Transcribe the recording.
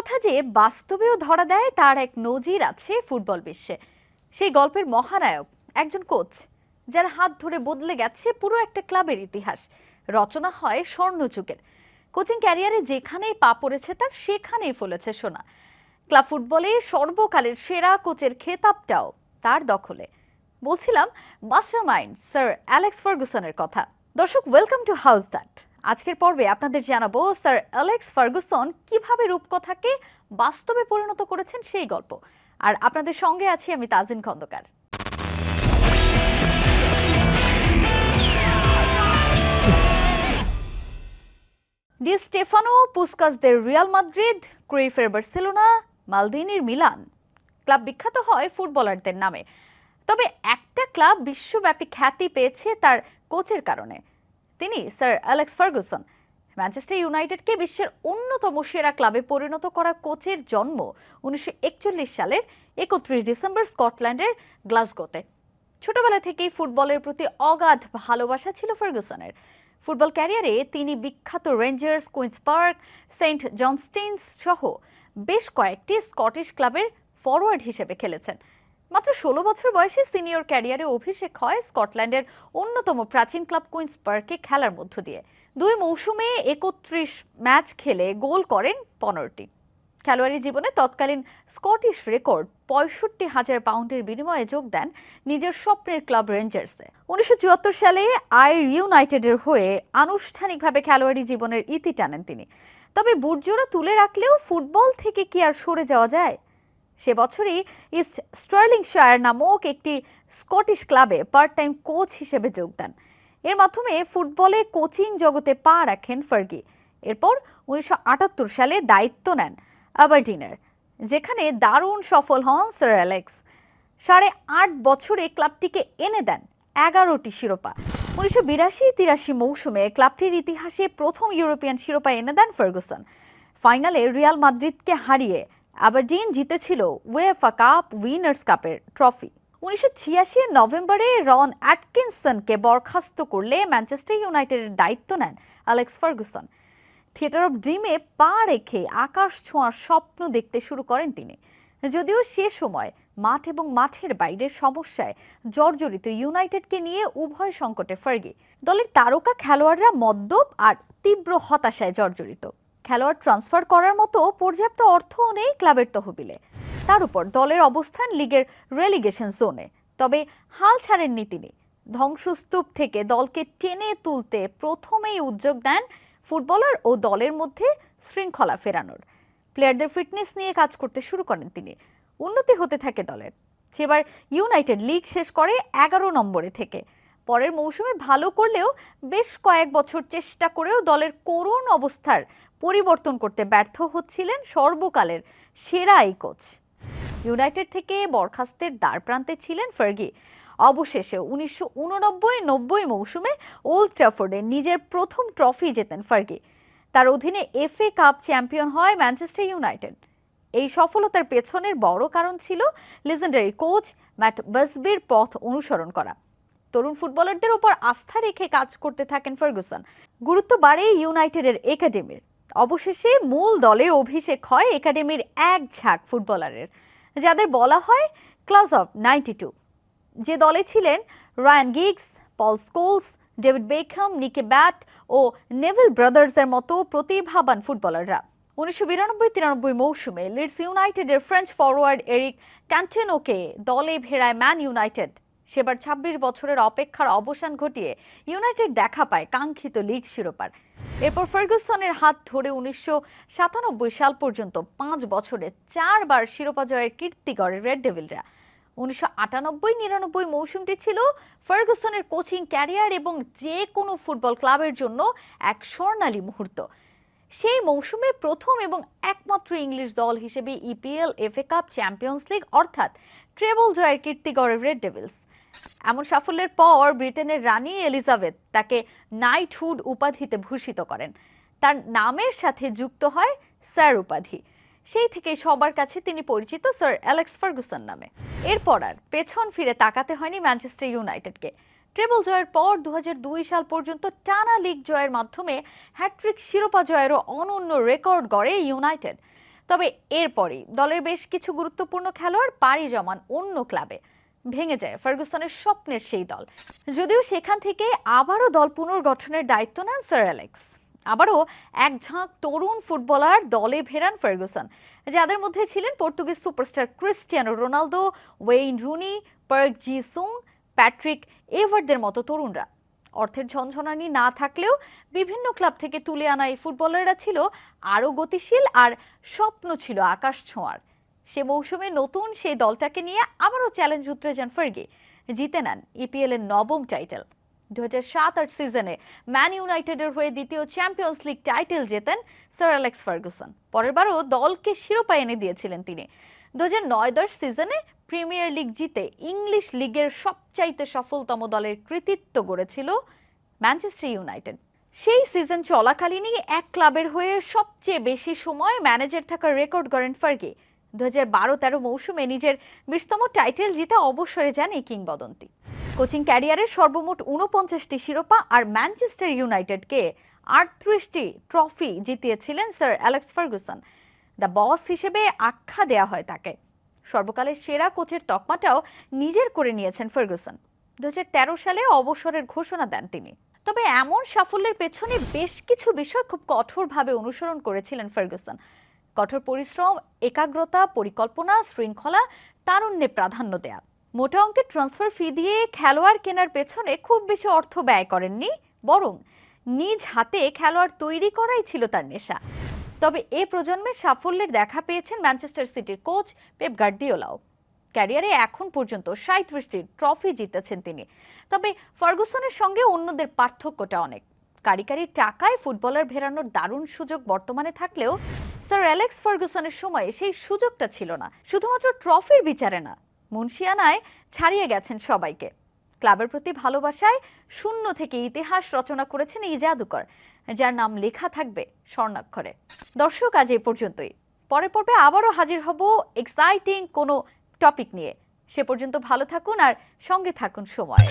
রূপকথা যে বাস্তবেও ধরা দেয় তার এক নজির আছে ফুটবল বিশ্বে। সেই গল্পের মহানায়ক একজন কোচ, যার হাত ধরে বদলে গেছে পুরো একটা ক্লাবের ইতিহাস। রচনা হয় স্বর্ণযুগের। কোচিং ক্যারিয়ারে যেখানেই পা পড়েছে তার সেখানেই ফলেছে সোনা। ক্লাব ফুটবলে সর্বকালের সেরা কোচের খেতাবটাও তার দখলে। বলছিলাম মাস্টারমাইন্ড স্যার অ্যালেক্স ফার্গুসনের কথা। দর্শক, ওয়েলকাম টু হাউস দ্যাট। আজকের পর্বে আপনাদের জানাবো স্যার অ্যালেক্স ফার্গুসন কিভাবে রূপকথাকে বাস্তবে পরিণত করেছেন সেই গল্প। আর আপনাদের সঙ্গে আছি আমি তাজিন খন্দকার। ডি স্টেফানো পুস্কাসদের রিয়াল মাদ্রিদ, ক্রুইফের বার্সেলোনা, মালদিনির মিলান, ক্লাব বিখ্যাত হয় ফুটবলারদের নামে। তবে একটা ক্লাব বিশ্বব্যাপী খ্যাতি পেয়েছে তার কোচের কারণে। তিনি স্যার অ্যালেক্স ফার্গুসন। ম্যানচেস্টার ইউনাইটেডকে বিশ্বের অন্যতম সেরা ক্লাবে পরিণত করা কোচের জন্ম 1941 সালের 31 ডিসেম্বর স্কটল্যান্ডের গ্লাসগোতে। ছোটবেলা থেকেই ফুটবলের প্রতি অগাধ ভালোবাসা ছিল ফার্গুসনের। ফুটবল ক্যারিয়ারে তিনি বিখ্যাত রেঞ্জার্স, কুইন্স পার্ক, সেন্ট জনস্টেইনস সহ বেশ কয়েকটি স্কটিশ ক্লাবের ফরওয়ার্ড হিসেবে খেলেছেন। মাত্র 16 বছর বয়সে সিনিয়র ক্যারিয়ারে অভিষেক হয় স্কটল্যান্ডের অন্যতম প্রাচীন ক্লাব কুইন্স পার্কে খেলার মধ্য দিয়ে। 2 মৌসুমে 31 ম্যাচ খেলে গোল করেন 15টি। খেলোয়াড়ি জীবনে তৎকালীন স্কটিশ রেকর্ড 65,000 পাউন্ডের বিনিময়ে যোগ দেন নিজের স্বপ্নের ক্লাব রেঞ্জার্সে। 1974 সালে আয়ার ইউনাইটেডের হয়ে আনুষ্ঠানিকভাবে খেলোয়াড়ি জীবনের ইতি টানেন তিনি। তবে বুটজোড়া তুলে রাখলেও ফুটবল থেকে কি আর সরে যাওয়া যায়? সে বছরই ইস্ট স্টার্লিংশায়ার নামক একটি স্কটিশ ক্লাবে পার্ট টাইম কোচ হিসেবে যোগ দেন। এর মাধ্যমে ফুটবলে কোচিং জগতে পা রাখেন ফার্গি। এরপর 1978 সালে দায়িত্ব নেন আবারডিনের, যেখানে দারুণ সফল হন স্যার অ্যালেক্স। 8.5 বছরে ক্লাবটিকে এনে দেন 11টি শিরোপা। 1982-83 মৌসুমে ক্লাবটির ইতিহাসে প্রথম ইউরোপিয়ান শিরোপা এনে দেন ফার্গুসন। ফাইনালে রিয়াল মাদ্রিদকে হারিয়ে আবারডিন জিতেছিল উয়েফা কাপ উইনার্স কাপের ট্রফি। 1986 নভেম্বরে রন অ্যাটকিনসনকে বরখাস্ত করলে ম্যানচেস্টার ইউনাইটেডের দায়িত্ব নেন অ্যালেক্স ফার্গুসন। থিয়েটার অফ ড্রিমে পা রেখে আকাশ ছোঁয়ার স্বপ্ন দেখতে শুরু করেন তিনি। যদিও সে সময় মাঠ এবং মাঠের বাইরের সমস্যায় জর্জরিত ইউনাইটেডকে নিয়ে উভয় সংকটে ফার্গি। দলের তারকা খেলোয়াড়রা মদ্যপ আর তীব্র হতাশায় জর্জরিত। খেলোয়াড় ট্রান্সফার করার মতো পর্যাপ্ত অর্থও নেই ক্লাবের তহবিলে। তার উপর দলের অবস্থান লিগের রেলিগেশন জোনে। তবে হাল ছাড়েননি তিনি। ধ্বংসস্তূপ থেকে দলকে টেনে তুলতে প্রথমেই উদ্যোগ দেন ফুটবলার ও দলের মধ্যে শৃঙ্খলা ফেরানোর। প্লেয়ারদের ফিটনেস নিয়ে কাজ করতে শুরু করেন তিনি। উন্নতি হতে থাকে দলের। সেবার ইউনাইটেড লিগ শেষ করে 11 নম্বরে থেকে। পরের মৌসুমে ভালো করলেও বেশ কয়েক বছর চেষ্টা করেও দলের করুণ অবস্থার পরিবর্তন করতে ব্যর্থ হচ্ছিলেন সর্বকালের সেরা এই কোচ। ইউনাইটেড থেকে বরখাস্তের দ্বারপ্রান্তে ছিলেন ফার্গি। অবশেষে 1989-90 মৌসুমে ওল্ড ট্র্যাফোর্ডে নিজের প্রথম ট্রফি জেতেন ফার্গি। তার অধীনে এফএ কাপ চ্যাম্পিয়ন হয় ম্যানচেস্টার ইউনাইটেড। এই সফলতার পেছনের বড় কারণ ছিল লেজেন্ডারি কোচ ম্যাট বাসবির পথ অনুসরণ করা। তরুণ ফুটবলারদের উপর আস্থা রেখে কাজ করতে থাকেন ফার্গুসন। গুরুত্ব বাড়ে ইউনাইটেডের একাডেমির। অবশেষে মূল দলে অভিষেক হয় একাডেমির এক ঝাঁক ফুটবলারের, যাদের বলা হয় ক্লাস অফ 92। যে দলে ছিলেন রায়ান গিগস, পল স্কোলস, ডেভিড বেকহাম, নিকি ব্যাট ও নেভিল ব্রাদার্সের মতো প্রতিভাবান ফুটবলাররা। 1992-93 মৌসুমে লিডস ইউনাইটেডের ফ্রেঞ্চ ফরওয়ার্ড এরিক ক্যান্টেনোকে দলে ভেড়ায় ম্যান ইউনাইটেড। সেবার 26 বছরের অপেক্ষার অবসান ঘটিয়ে ইউনাইটেড দেখা পায় কাঙ্ক্ষিত লিগ শিরোপার। এরপর ফার্গুসনের হাত ধরে 1997 সাল পর্যন্ত 5 বছরে 4 বার শিরোপা জয়ের কীর্তি গড়ে রেড ডেভিলরা। 1998-99 মৌসুমটি ছিল ফার্গুসনের কোচিং ক্যারিয়ার এবং যে কোনো ফুটবল ক্লাবের জন্য এক স্বর্ণালী মুহূর্ত। সেই মৌসুমে প্রথম এবং একমাত্র ইংলিশ দল হিসেবে EPL, FA cup, champions league অর্থাৎ ট্রেবল জয়ের কীর্তি গড়ে রেড ডেভিলস। এমন সাফল্যের পর ব্রিটেনের রানী এলিজাবেথ তাকে নাইটহুড উপাধিতে ভূষিত করেন। তার নামের সাথে যুক্ত হয় স্যার উপাধি। সেই থেকে সবার কাছে তিনি পরিচিত স্যার অ্যালেক্স ফার্গুসন নামে। এরপর আর পেছন ফিরে তাকাতে হয়নি ম্যানচেস্টার ইউনাইটেডকে। ট্রেবল জয়ের পর 2002 সাল পর্যন্ত টানা লিগ জয়ের মাধ্যমে হ্যাট্রিক শিরোপা জয়েরও অনন্য রেকর্ড গড়ে ইউনাইটেড। তবে এরপরই দলের বেশ কিছু গুরুত্বপূর্ণ খেলোয়াড় পাড়ি জমান অন্য ক্লাবে। ভেঙে যায় ফার্গুসনের স্বপ্নের সেই দল। যদিও সেখান থেকে আবারও দল পুনর্গঠনের দায়িত্ব নেন স্যার অ্যালেক্স। আবারও এক ঝাঁক তরুণ ফুটবলার দলে ফেরান ফার্গুসন, যাদের মধ্যে ছিলেন Portuguese superstar Cristiano Ronaldo, Wayne Rooney, Park Ji Sung, Patrick এভার্টদের মতো তরুণরা। অর্থের ঝনঝনানি না থাকলেও বিভিন্ন ক্লাব থেকে তুলে আনা এই ফুটবলাররা ছিল আরও গতিশীল, আর স্বপ্ন ছিল আকাশ ছোঁয়ার। সে মৌসুমে নতুন সেই দলটাকে নিয়ে আবারও চ্যালেঞ্জ উতরে যান ফার্গি। জিতে নেন ইপিএল এর 9ম টাইটেল। 2007-8 সিজনে ম্যান ইউনাইটেডের হয়ে দ্বিতীয় চ্যাম্পিয়ন্স লিগ টাইটেল জেতেন স্যার অ্যালেক্স ফার্গুসন। পরেরবারও দলকে শিরোপা এনে দিয়েছিলেন তিনি। 2009-10 সিজনে প্রিমিয়ার লিগ জিতে ইংলিশ লিগের সবচাইতে সফলতম দলের কৃতিত্ব গড়েছিল ম্যানচেস্টার ইউনাইটেড। সেই সিজন চলাকালীনই এক ক্লাবের হয়ে সবচেয়ে বেশি সময় ম্যানেজার থাকার রেকর্ড গড়েন ফার্গি। 2012-13 মৌসুমে নিজের 20তম টাইটেল জিতে অবসরে যান এই কিংবদন্তি। কোচিং ক্যারিয়ারের সর্বমোট 49টি শিরোপা আর ম্যানচেস্টার ইউনাইটেডকে 38টি ট্রফি জিতিয়েছিলেন Sir Alex Ferguson. The boss হিসেবে আখ্যা দেয়া হয় তাকে। সর্বকালের সেরা কোচের তকমাটাও নিজের করে নিয়েছেন ফার্গুসন। 2013 সালে অবসরের ঘোষণা দেন তিনি। তবে এমন সাফল্যের পেছনে বেশ কিছু বিষয় খুব কঠোরভাবে অনুসরণ করেছিলেন ফার্গুসন। কঠোর পরিশ্রম, একাগ্রতা, পরিকল্পনা, শৃঙ্খলা, তারুণ্যে প্রাধান্য দেয়া। মোটা অঙ্কের ট্রান্সফার ফি দিয়ে খেলোয়াড় কেনার পেছনে খুব বেশি অর্থ ব্যয় করেননি, বরং নিজ হাতে খেলোয়াড় তৈরি করাই ছিল তার নেশা। তবে এ প্রজন্মের সাফল্যের দেখা পেয়েছেন ম্যানচেস্টার সিটির কোচ পেপ গার্দিওলাও। ক্যারিয়ারে এখন পর্যন্ত 37টি ট্রফি জিতেছেন তিনি। তবে ফার্গুসনের সঙ্গে অন্যদের পার্থক্যটা অনেক। কারিকারি টাকায় ফুটবলার ফেরানোর দারুণ সুযোগ বর্তমানে থাকলেও স্যার অ্যালেক্স ফার্গুসনের সময়ে সেই সুযোগটা ছিল না। শুধুমাত্র ট্রফির বিচারে না, মুন্সিয়ানায় ছাড়িয়ে গেছেন সবাইকে। ক্লাবের প্রতি ভালোবাসায় শূন্য থেকে ইতিহাস রচনা করেছেন এই জাদুকর, যার নাম লেখা থাকবে স্বর্ণাক্ষরে। দর্শক, আজ এই পর্যন্তই। পরের পর্বে আবারও হাজির হব এক্সাইটিং কোনো টপিক নিয়ে। সে পর্যন্ত ভালো থাকুন আর সঙ্গে থাকুন সময়।